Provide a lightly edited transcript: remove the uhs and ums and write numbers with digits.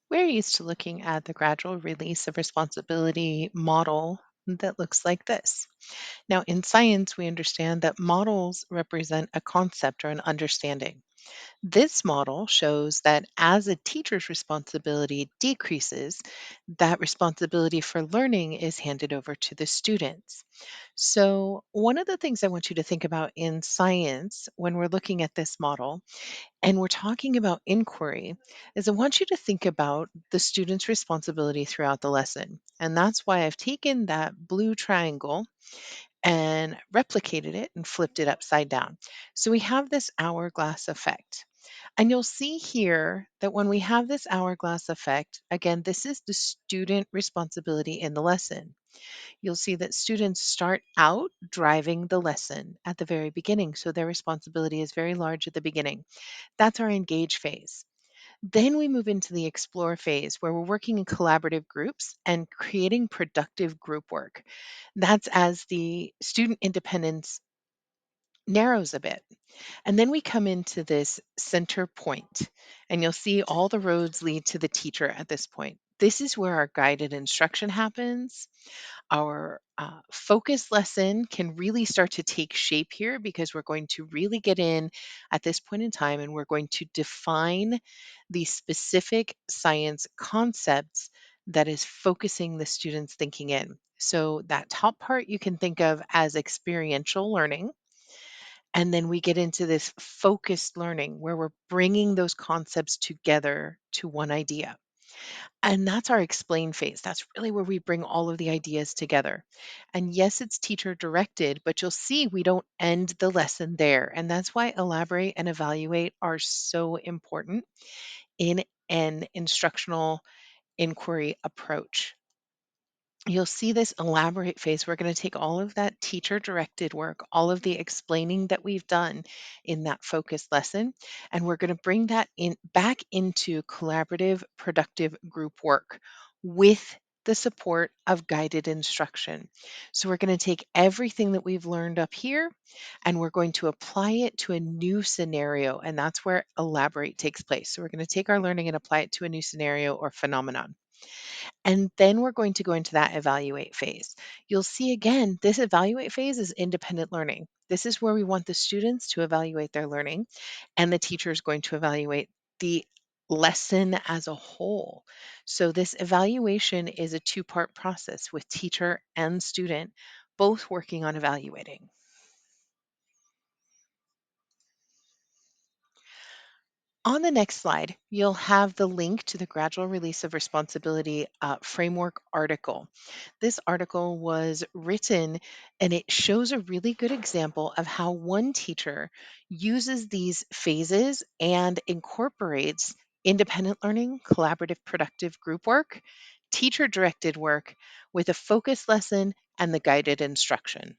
We're used to looking at the gradual release of responsibility model that looks like this. Now, in science, we understand that models represent a concept or an understanding. This model shows that as a teacher's responsibility decreases, that responsibility for learning is handed over to the students. So, one of the things I want you to think about in science when we're looking at this model and we're talking about inquiry is I want you to think about the student's responsibility throughout the lesson. And that's why I've taken that blue triangle and replicated it and flipped it upside down. So we have this hourglass effect. And you'll see here that when we have this hourglass effect, again, this is the student responsibility in the lesson. You'll see that students start out driving the lesson at the very beginning. So their responsibility is very large at the beginning. That's our engage phase. Then we move into the explore phase where we're working in collaborative groups and creating productive group work. That's as the student independence narrows a bit. And then we come into this center point, and you'll see all the roads lead to the teacher at this point. This is where our guided instruction happens. Our focus lesson can really start to take shape here because we're going to really get in at this point in time and we're going to define the specific science concepts that is focusing the students' thinking in. So, that top part you can think of as experiential learning. And then we get into this focused learning where we're bringing those concepts together to one idea. And that's our explain phase. That's really where we bring all of the ideas together. And yes, it's teacher directed, but you'll see we don't end the lesson there. And that's why elaborate and evaluate are so important in an instructional inquiry approach. You'll see this elaborate phase. We're going to take all of that teacher directed work, all of the explaining that we've done in that focused lesson, and we're going to bring that in back into collaborative, productive group work with the support of guided instruction. So we're going to take everything that we've learned up here and we're going to apply it to a new scenario. And that's where elaborate takes place. So we're going to take our learning and apply it to a new scenario or phenomenon. And then we're going to go into that evaluate phase. You'll see again, this evaluate phase is independent learning. This is where we want the students to evaluate their learning, and the teacher is going to evaluate the lesson as a whole. So, this evaluation is a two-part process with teacher and student both working on evaluating. On the next slide, you'll have the link to the Gradual Release of Responsibility framework article. This article was written and it shows a really good example of how one teacher uses these phases and incorporates independent learning, collaborative, productive group work, teacher directed work with a focus lesson and the guided instruction.